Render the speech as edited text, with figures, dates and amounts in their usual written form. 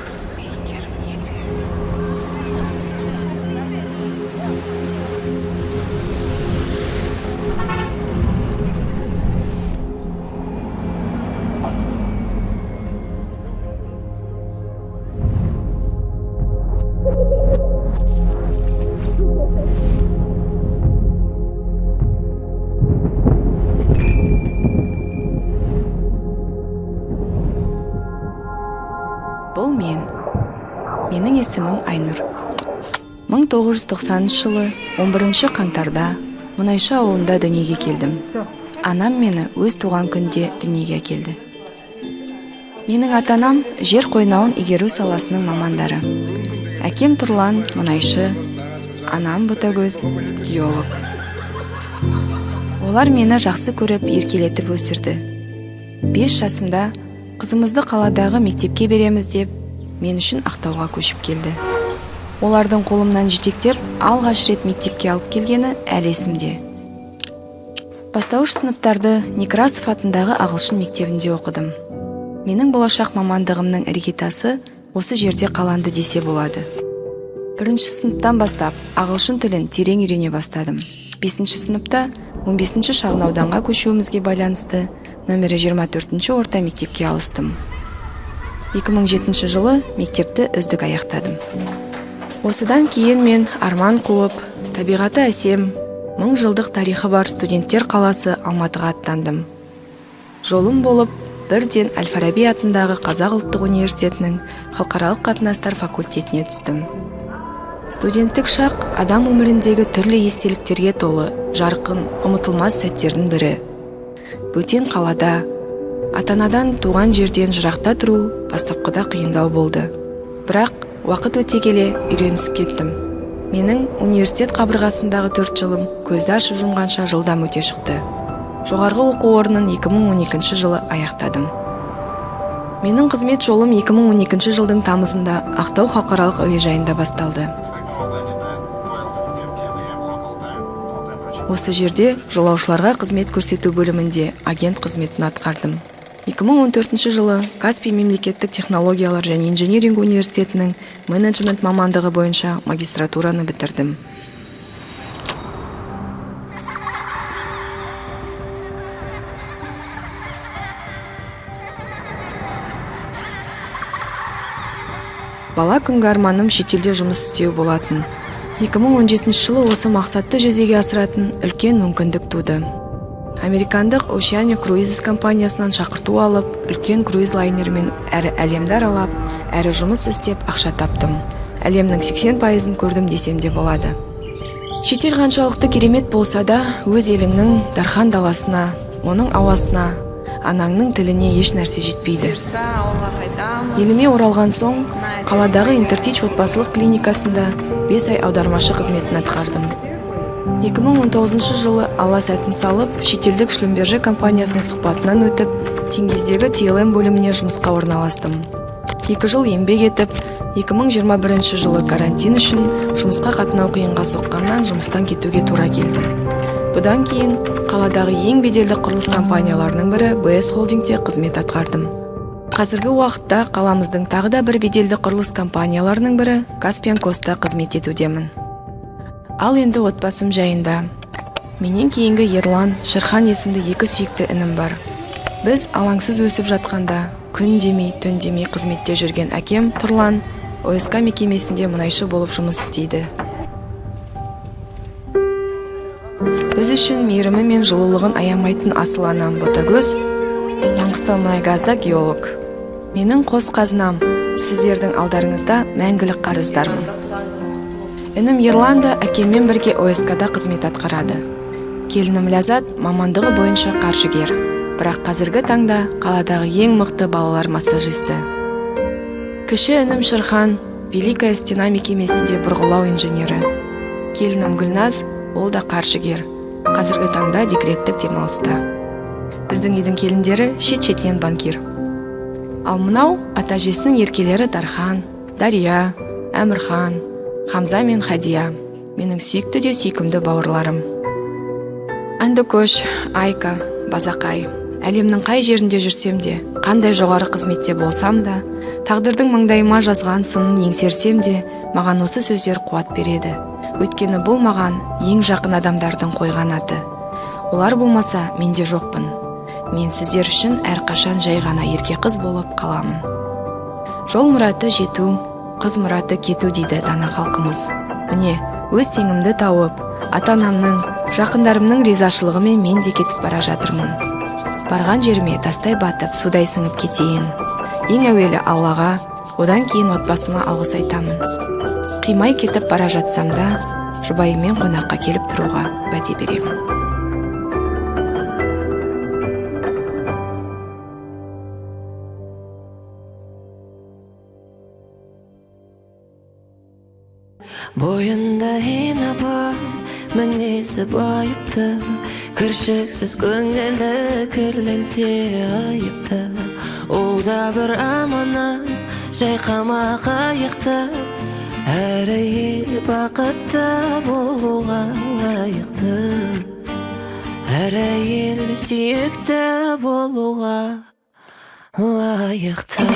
Speaker Media. Бұл менің есімім Айнұр. 1990 жылы 11 қаңтарда Мұнайшы ауылында дүниеге келдім. Анам мені өз туған күнде дүниеге келді. Менің ата-анам жер қойнауын игеру саласының мамандары. Әкем Тұрлан мұнайшы, анам Ботагөз геолог. Олар мені жақсы көріп еркелетіп өсірді. 5 жасымда қызымызды қаладағы мектепке береміз деп, мен үшін Ақтауға көшіп келді. Олардың қолымнан жетектеп, алғаш рет мектепке алып келгені әлі есімде. Бастауыш сыныптарды Некрасов атындағы ағылшын мектебінде оқыдым. Менің болашақ мамандығымның іргетасы осы жерде қаланды десе болады. 1-ші сыныптан бастап ағылшын тілін терең үйрене бастадым. 5-ші сыныпта 15-ші шағын ауданға көшуімізге байланысты нөмірі 24-ші орта мектепке ауыстым. 2007 жылы мектепті үздік аяқтадым. Осыдан кейін мен арман қуып, табиғаты әсем, 1000 жылдық тарихы бар студенттер қаласы Алматыға аттандым. Жолым болып, бірден Әл-Фараби атындағы Қазақ ұлттық университетінің халықаралық қатынастар факультетіне түстім. Студенттік шақ адам өміріндегі түрлі естеліктерге толы, жарқын, ұмытылмас сәттердің бірі. Бөтен қалада, ата-анадан туған жерден жырақта тұру бастапқыда қиындау болды. Бірақ уақыт өте келе үйренісіп кеттім. Менің университет қабырғасындағы 4 жылым көзді ашып жұмғанша жылдам өте шықты. Жоғарғы оқу орнын 2012 жылы аяқтадым. Менің қызмет жолым 2012 жылдың тамызында Ақтау халықаралық әуежайында басталды. Осы жерде жолаушыларға қызмет көрсету бөлімінде агент қызметін атқардым. 2014 жылы Каспий мемлекеттік технологиялар және инжиниринг университетінің менеджмент мамандығы бойынша магистратураны бітірдім. Бала күнгі арманым шетелде жұмыс істеу болатын. 2017 жылы осы мақсатты жүзеге асыратын үлкен мүмкіндік туды. Американдық Oceania Cruises компаниясынан шақырту алып, үлкен круиз лайнермен әрі әлемді аралап, әрі жұмыс істеп ақша таптым. Әлемнің 80%-ын көрдім десем де болады. Шетел қаншалықты керемет болса да, өз еліңнің дархан даласына, оның ауасына, анаңның тіліне еш нәрсе жетпейді. Еліме оралған соң, қаладағы Интертич отбасылық клиникасында 5 ай аудармашы қызметін атқардым. 2019 жылы алла сәтін салып, шетелдік Шлюмберже компаниясының сұхбатынан өтіп, Теңгездегі TLM бөліміне жұмысқа орналастым. 2 жыл еңбек етіп, 2021 жылы карантин үшін жұмысқа қатынау қиынға соққаннан жұмыстан кетуге тура келді. Бұдан кейін қаладағы ең беделді құрылыс компанияларының бірі BS Холдингте қызмет атқардым. Қазіргі уақытта қаламыздың тағы да бір беделді құрылыс компанияларының бірі Каспиан Коста қызмет етудемін. Ал енді отбасым жайында. Менен кейінгі Ерлан, Шырхан есімді 2 сүйікті інім бар. Біз алаңсыз өсіп жатқанда, күн демей, түн демей қызметте жүрген әкем Тұрлан ОСК мекемесінде мұнайшы болып жұмыс істейді. Біз үшін мейірімі мен жылулығын аямайтын асыл анам Ботагөз, Маңғыстаумұнайгазда геолог. Менің қос қазынам, сіздердің алдарыңызда мәңгілік қарыздармын. Інім Ерланда әкеммен бірге ОСК-да қызмет атқарады. Келінім Лязат мамандығы бойынша қаржыгер, бірақ қазіргі таңда қаладағы ең мықты балалар массажисті. Кіші інім Шырхан Великая Стена мекемесінде бұрғылау инженері. Келінім Гүлназ, ол да қаржыгер, қазіргі таңда декреттік демалыста. Біздің үйдің келіндері шет-шетінен банкир. Ал мынау ата-әжесінің еркелері Дархан, Дария, Әмірхан, Хамза мен Хадия. Менің сүйікті де сүйкімді бауырларым. Андыкөш, Айка, Базақай. Әлемнің қай жерінде жүрсем де, қандай жоғары қызметте болсам да, Тағдырдың маңдайыма жазған сынын еңсерсем де, маған осы сөздер қуат береді. Өйткені бұл маған ең жақын адамдардың қойған аты. Олар болмаса мен де жоқпын. Мен сіздер үшін әрқашан жай ғана ерке қыз болып қаламын. Жол мұраты жету, қыз мұраты кету дейді дана халқымыз. Міне, өз теңімді тауып, ата-анамның, жақындарымның ризашылығымен мен де кетіп бара жатырмын. Барған жеріме тастай батып, судай сіңіп кетейін. Ең әуелі Аллаға, одан кейін отбасыма алғыс айтамын. Қимай кетіп бара жатсам да, жұбайыммен қонаққа келіп тұруға уәде беремін. Бойында инабат, мінезі байыпты, кіршіксіз көңілі кірленсе айыпты. Ол да бір аманат, жайқама қайықты, әр әйел бақытты болуға лайықты, әр әйел сүйікті болуға лайықты.